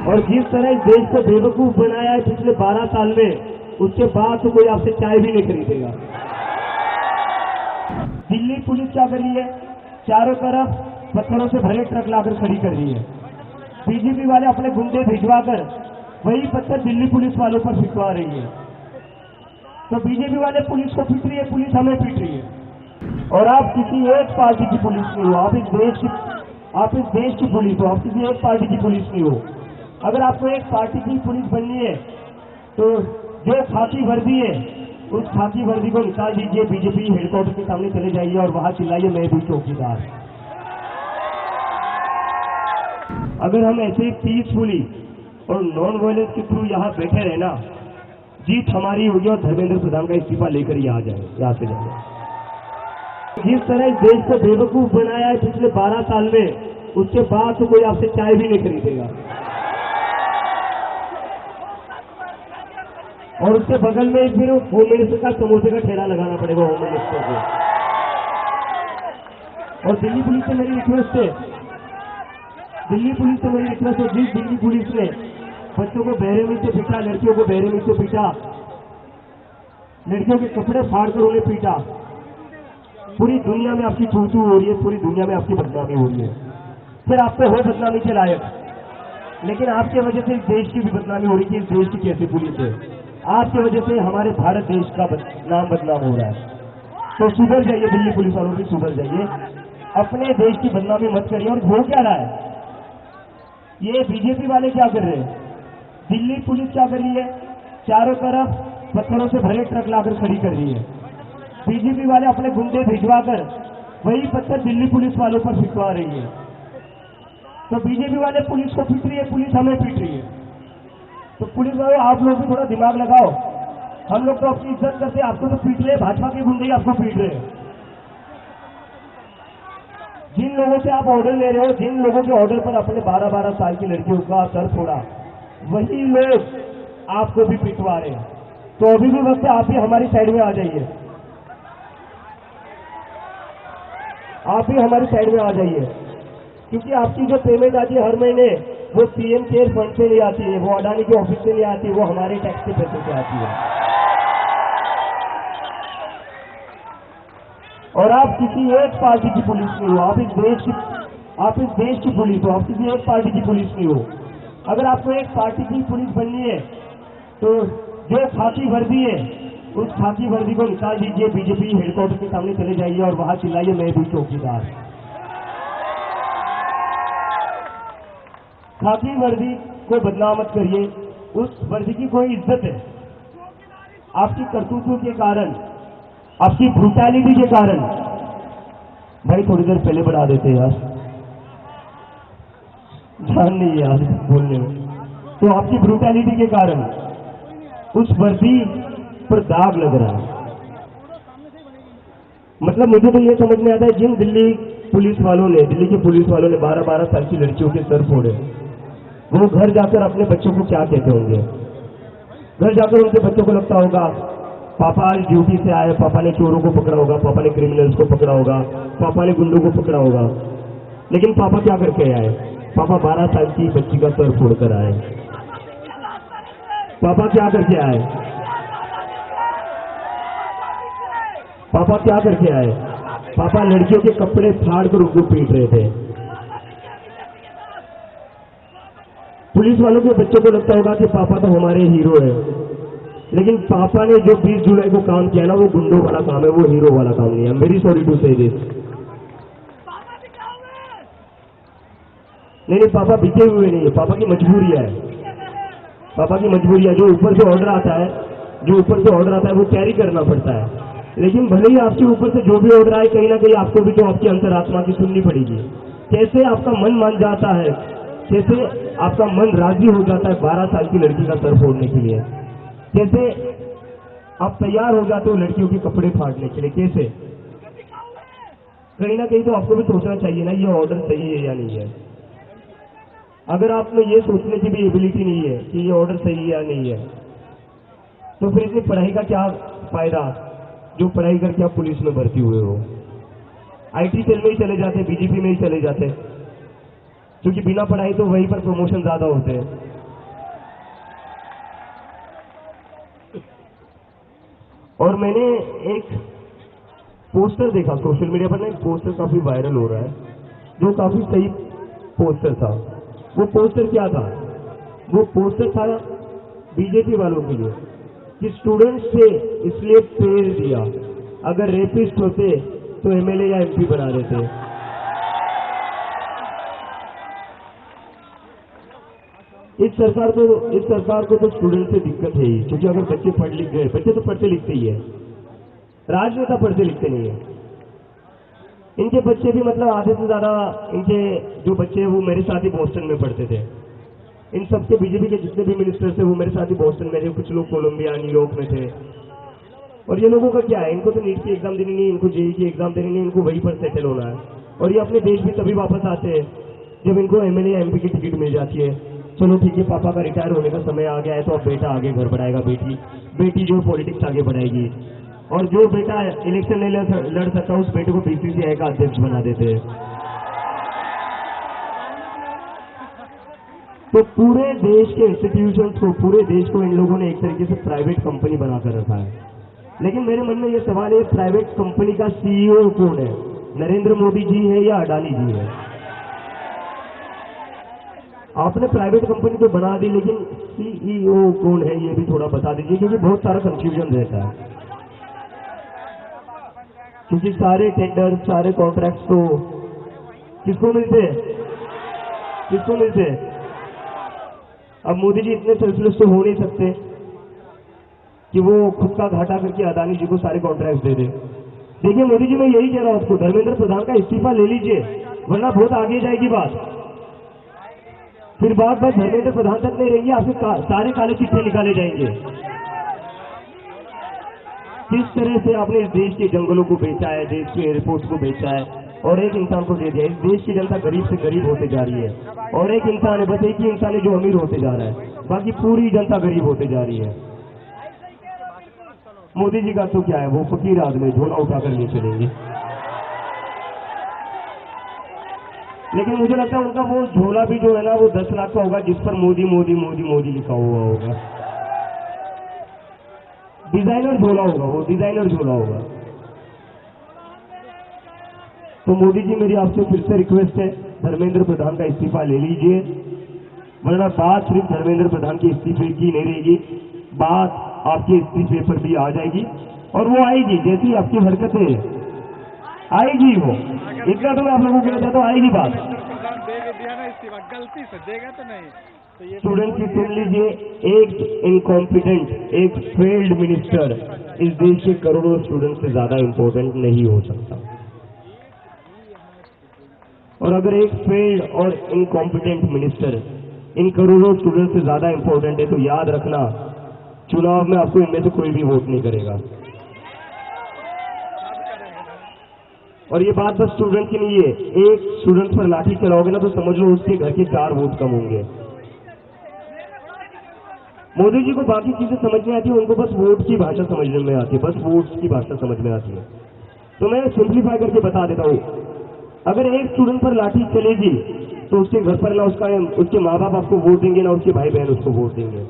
और जिस तरह इस देश को बेवकूफ बनाया है पिछले 12 साल में, उसके बाद तो कोई आपसे चाय भी नहीं खरीदेगा। दिल्ली पुलिस क्या कर रही है? चारों तरफ पत्थरों से भरे ट्रक लाकर खड़ी कर रही है। बीजेपी वाले अपने गुंडे भिजवाकर वही पत्थर दिल्ली पुलिस वालों पर फिटवा रही है। तो बीजेपी वाले पुलिस को पीट रही है, पुलिस हमें पीट रही है। और आप किसी एक पार्टी की पुलिस नहीं हो, आप इस देश की पुलिस हो, आप किसी एक पार्टी की पुलिस नहीं हो। अगर आपको एक पार्टी की पुलिस बननी है तो जो खाकी वर्दी है उस खाकी वर्दी को निकाल दीजिए, बीजेपी हेडक्वार्टर के सामने चले जाइए और वहां चिल्लाइए मैं भी चौकीदार। अगर हम ऐसे पीसफुली और नॉन वायलेंस के थ्रू यहाँ बैठे रहना, जीत हमारी होगी और धर्मेंद्र प्रधान का इस्तीफा लेकर ही आ जाए, यहाँ से जाए। जिस तरह इस देश को बेवकूफ बनाया है पिछले 12 साल में, उसके बाद तो कोई आपसे चाय भी नहीं खरीदेगा। और उसके बगल में फिर होम मिनिस्टर का समोसे का ठेला लगाना पड़ेगा होम मिनिस्टर को। और दिल्ली पुलिस से मेरी रिक्वेस्ट है, जिस दिल्ली पुलिस ने बच्चों को बेरहमी से पीटा, लड़कियों को बेरहमी से पीटा, लड़कियों के कपड़े फाड़कर उन्हें पीटा, पूरी दुनिया में आपकी तू हो रही है, पूरी दुनिया में आपकी बदनामी हो रही है। फिर आप पे हो बदनामी के लायक, लेकिन आपके वजह से इस देश की भी बदनामी हो रही है। इस देश की कैसी पुलिस है? आपकी वजह से हमारे भारत देश का नाम बदनाम हो रहा है। तो सुधर जाइए, दिल्ली पुलिस वालों भी सुधर जाइए, अपने देश की बदनामी मत करिए। और हो क्या रहा है? ये बीजेपी वाले क्या कर रहे हैं? दिल्ली पुलिस क्या कर रही है? चारों तरफ पत्थरों से भरे ट्रक लाकर खड़ी कर रही है। बीजेपी वाले अपने गुंडे भिजवाकर वही पत्थर दिल्ली पुलिस वालों पर फिटवा रही है। तो बीजेपी वाले पुलिस को पीट रही है, पुलिस हमें पीट रही है। तो पुलिस वालों आप लोग भी थोड़ा दिमाग लगाओ। हम लोग तो आपकी इज्जत करते हैं, आपको तो पीट रहे हैं, भाजपा के गुंडे आपको पीट रहे हैं। जिन लोगों से आप ऑर्डर ले रहे हो, जिन लोगों के ऑर्डर पर अपने 12-12 साल की लड़कियों का सर फोड़ा, वही लोग आपको भी पिटवा रहे हैं। तो अभी भी वक्त आप भी हमारी साइड में आ जाइए, आप भी हमारी साइड में आ जाइए। क्योंकि आपकी जो पेमेंट आती है हर महीने, वो पीएम केयर फंड से नहीं आती है, वो अडानी के ऑफिस से नहीं आती, वो हमारे टैक्स के पैसे से आती है। और आप किसी एक पार्टी की पुलिस नहीं हो, आप इस देश की पुलिस हो, आप किसी एक पार्टी की पुलिस नहीं हो। अगर आपको एक पार्टी की पुलिस बननी है तो जो खाकी वर्दी है उस खाकी वर्दी को निकाल दीजिए, बीजेपी हेडक्वार्टर के सामने चले जाइए और वहां चिल्लाइए मैं भी चौकीदार। खाकी वर्दी को बदनाम मत करिए, उस वर्दी की कोई इज्जत है। आपकी करतूतों के कारण, आपकी ब्रूटैलिटी के कारण, भाई थोड़ी देर पहले बढ़ा देते यार, ध्यान नहीं है आज बोलने में। तो आपकी ब्रूटैलिटी के कारण उस वर्दी पर दाग लग रहा है। मतलब मुझे तो ये समझ में आता है, जिन दिल्ली के पुलिस वालों ने 12-12 साल की लड़कियों के सर फोड़े, वो घर जाकर अपने बच्चों को क्या कहते होंगे? घर जाकर उनके बच्चों को लगता होगा पापा आज ड्यूटी से आए, पापा ने चोरों को पकड़ा होगा, पापा ने क्रिमिनल्स को पकड़ा होगा, पापा ने गुंडों को पकड़ा होगा। लेकिन पापा क्या करके आए? पापा 12 साल की बच्ची का सर फोड़कर आए। पापा क्या करके आए? पापा लड़कियों के कपड़े फाड़कर उनको पीट रहे थे। पुलिस वालों के बच्चों को लगता होगा कि पापा तो हमारे हीरो है, लेकिन पापा ने जो 20 जुलाई को काम किया ना, वो गुंडों वाला काम है, वो हीरो वाला काम नहीं है। वेरी सॉरी टू से दिस। नहीं, पापा बिके हुए नहीं है, पापा की मजबूरी है। जो ऊपर से ऑर्डर आता है वो कैरी करना पड़ता है। लेकिन भले ही आपके ऊपर से जो भी ऑर्डर आए, कहीं ना कहीं आपको भी तो आपकी अंतरात्मा की सुननी पड़ेगी। कैसे आपका मन मान जाता है, कैसे आपका मन राजी हो जाता है 12 साल की लड़की का सर फोड़ने के लिए, कैसे आप तैयार हो जाते हो लड़कियों के कपड़े फाड़ने के लिए, कैसे? कहीं ना कहीं तो आपको भी सोचना चाहिए ना, ये ऑर्डर सही है या नहीं है। अगर आप में ये सोचने की भी एबिलिटी नहीं है कि ये ऑर्डर सही है या नहीं है, तो फिर इतनी पढ़ाई का क्या फायदा जो पढ़ाई करके आप पुलिस में भर्ती हुए हो? आईटी सेल में ही चले जाते, बीजेपी में ही चले जाते, क्योंकि बिना पढ़ाई तो वहीं पर प्रमोशन ज्यादा होते हैं। और मैंने एक पोस्टर देखा सोशल मीडिया पर ना, एक पोस्टर काफी वायरल हो रहा है, जो काफी सही पोस्टर था। वो पोस्टर क्या था? वो पोस्टर था बीजेपी वालों के लिए कि स्टूडेंट्स से इसलिए पेड़ दिया, अगर रेपिस्ट होते तो एमएलए या एमपी बना देते। इस सरकार को तो स्टूडेंट से दिक्कत है ही, क्योंकि अगर बच्चे पढ़ लिख गए, बच्चे तो पढ़ते लिखते ही है, राजनेता पढ़ते लिखते नहीं है। इनके बच्चे भी मतलब आधे से ज्यादा इनके जो बच्चे हैं वो मेरे साथ ही बोस्टन में पढ़ते थे। इन सबके बीजेपी के जितने भी मिनिस्टर थे वो मेरे साथ ही बोस्टन में थे, कुछ लोग कोलंबिया न्यूयॉर्क में थे। और ये लोगों का क्या है, इनको तो नीट की एग्जाम देनी नहीं, इनको जेई की एग्जाम देनी नहीं, इनको वहीं पर सेटल होना है। और ये अपने देश भी तभी वापस आते हैं जब इनको एमएलए या एमपी की टिकट मिल जाती है। चलो ठीक है, पापा का रिटायर होने का समय आ गया है, तो अब बेटा आगे घर बढ़ाएगा, बेटी जो पॉलिटिक्स आगे बढ़ाएगी। और जो बेटा इलेक्शन नहीं लड़ सकता उस बेटे को बीसीसीआई का अध्यक्ष बना देते हैं। तो पूरे देश के इंस्टीट्यूशंस को, पूरे देश को इन लोगों ने एक तरीके से प्राइवेट कंपनी बनाकर रखा है। लेकिन मेरे मन में ये सवाल है, प्राइवेट कंपनी का सीईओ कौन है? नरेंद्र मोदी जी है या अडानी जी है? आपने प्राइवेट कंपनी तो बना दी, लेकिन सीईओ कौन है ये भी थोड़ा बता दीजिए, क्योंकि बहुत सारा कंफ्यूजन रहता है। क्योंकि सारे टेंडर, सारे कॉन्ट्रैक्ट तो किसको मिलते हैं? किसको मिलते हैं? अब मोदी जी इतने सेल्फलेस तो हो नहीं सकते कि वो खुद का घाटा करके अदानी जी को सारे कॉन्ट्रैक्ट दे दे। देखिए मोदी जी, मैं यही कह रहा हूं आपको, धर्मेंद्र प्रधान का इस्तीफा ले लीजिए, वरना बहुत आगे जाएगी बात। फिर बात धर्मेंद्र प्रधान तक नहीं रहेंगी, आपके सारे काले चिट्ठे निकाले जाएंगे। किस तरह से आपने इस देश के जंगलों को बेचा है, देश के एयरपोर्ट को बेचा है और एक इंसान को दे दिया। इस देश की जनता गरीब से गरीब होते जा रही है और एक इंसान है, बस एक ही इंसान है जो अमीर होते जा रहा है, बाकी पूरी जनता गरीब होते जा रही है। मोदी जी का तो क्या है, वो फकीर आदमी, झोला उठाकर नहीं चलेंगे। लेकिन मुझे लगता है उनका वो झोला भी जो है ना, वो 10 लाख का होगा, जिस पर मोदी मोदी मोदी मोदी लिखा हुआ होगा। डिजाइनर झोला होगा, वो डिजाइनर झोला होगा। तो मोदी जी, मेरी आपसे फिर से रिक्वेस्ट है, धर्मेंद्र प्रधान का इस्तीफा ले लीजिए, वरना बात सिर्फ धर्मेंद्र प्रधान के इस्तीफे की नहीं रहेगी, बात आपके इस्तीफे पर भी आ जाएगी। और वो आएगी, जैसी आपकी हरकतें आएगी, वो इतना तो मैं आप लोगों को कहता तो आएगी बात। गलती से देगा तो नहीं। स्टूडेंट की सुन लीजिए, एक इनकॉम्पिटेंट, एक फेल्ड मिनिस्टर इस देश के करोड़ों स्टूडेंट से ज्यादा इंपॉर्टेंट नहीं हो सकता। और अगर एक फेल्ड और इनकॉम्पिटेंट मिनिस्टर इन करोड़ों स्टूडेंट से ज्यादा इंपॉर्टेंट है, तो याद रखना, चुनाव में आपको इनमें से कोई भी वोट नहीं करेगा। और ये बात बस स्टूडेंट की नहीं है, एक स्टूडेंट पर लाठी चलाओगे ना तो समझ लो उसके घर के 4 वोट कम होंगे। मोदी जी को बाकी चीजें समझ में आती है, उनको बस वोट की भाषा समझ में आती है, बस वोट्स की भाषा समझ में आती है। तो मैं सिंप्लीफाई करके बता देता हूं, अगर एक स्टूडेंट पर लाठी चलेगी तो उसके घर पर ना उसके माँ बाप आपको वोट देंगे, ना उसके भाई बहन उसको वोट देंगे।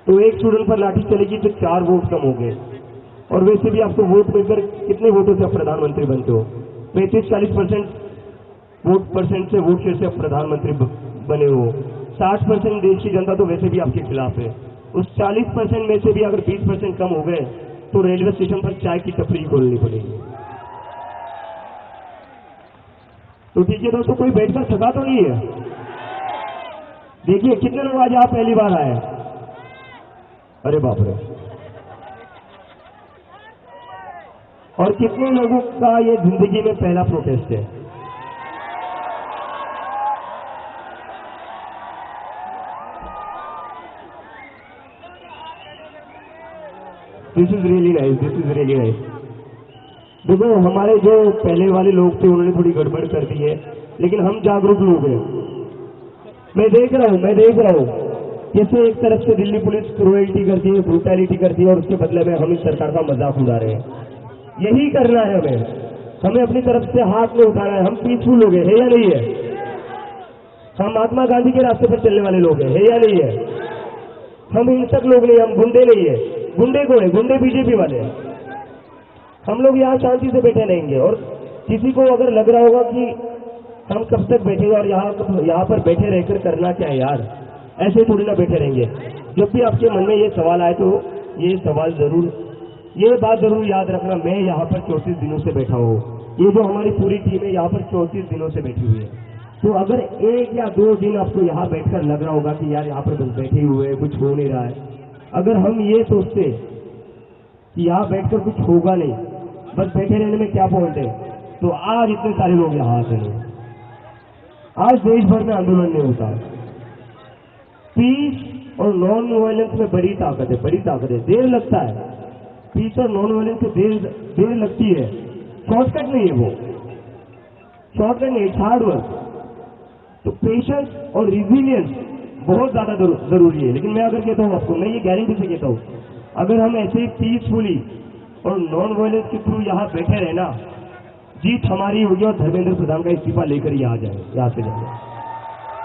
तो एक स्टूडेंट पर लाठी चलेगी तो 4 वोट कम हो गए। और वैसे भी आपको वोट मिलकर कितने वोटों से आप प्रधानमंत्री बनते हो? 35-40% वोट परसेंट से, वोट शेयर से आप प्रधानमंत्री बने हो। 60% देश की जनता तो वैसे भी आपके खिलाफ है। उस 40% में से भी अगर 20% कम हो गए तो रेलवे स्टेशन पर चाय की टपरी खोलनी पड़ेगी। तो ठीक है दोस्तों, कोई बैठकर थका तो नहीं है? देखिए कितने लोग आज आप पहली बार आए, अरे बाप रे, और कितने लोगों का ये जिंदगी में पहला प्रोटेस्ट है। This is really nice, this is really nice. देखो, हमारे जो पहले वाले लोग थे उन्होंने थोड़ी गड़बड़ कर दी है, लेकिन हम जागरूक लोग हैं। मैं देख रहा हूं कैसे एक तरफ से दिल्ली पुलिस क्रूएल्टी करती है, ब्रूटैलिटी करती है, और उसके बदले में हम इस सरकार का मजाक उड़ा रहे हैं। यही करना है हमें अपनी तरफ से हाथ में उठाना है। हम पीसफुल लोग हैं, है या नहीं है? हम महात्मा गांधी के रास्ते पर चलने वाले लोग हैं, है या नहीं है? हम हिंसक लोग नहीं, हम गुंडे नहीं है। गुंडे कौन है? गुंडे बीजेपी वाले हैं। हम लोग यहाँ शांति से बैठे रहेंगे। और किसी को अगर लग रहा होगा कि हम कब तक बैठेंगे और यहाँ पर बैठे रहकर करना क्या है यार, ऐसे थोड़ी ना बैठे रहेंगे। जब भी आपके मन में ये सवाल आए तो ये बात जरूर याद रखना, मैं यहाँ पर 34 दिनों से बैठा हूँ, ये जो हमारी पूरी टीम है यहाँ पर 34 दिनों से बैठी हुई है। तो अगर 1 या 2 दिन आपको यहाँ बैठकर लग रहा होगा कि यार यहाँ पर बस बैठे हुए हैं, कुछ हो नहीं रहा है, अगर हम ये सोचते कि यहाँ बैठकर कुछ होगा नहीं, बस बैठे रहने में क्या पॉइंट है, तो आज इतने सारे लोग यहाँ आते हैं। आज देश भर में आंदोलन नहीं होता। पीस और नॉन वायलेंस में बड़ी ताकत है। देर लगता है, पीस और नॉन वायलेंस को देर लगती है, शॉर्टकट नहीं है, वो शॉर्टकट नहीं, हार्ड वर्क। तो पेशेंस और रिजिलियंस बहुत ज्यादा जरूरी है। लेकिन मैं अगर कहता हूँ आपको, मैं ये गारंटी से कहता हूँ, अगर हम ऐसे ही पीसफुली और नॉन वायलेंस के थ्रू यहाँ बैठे रहना, जीत हमारी होगी और धर्मेंद्र प्रधान का इस्तीफा लेकर यहाँ से जाएंगे।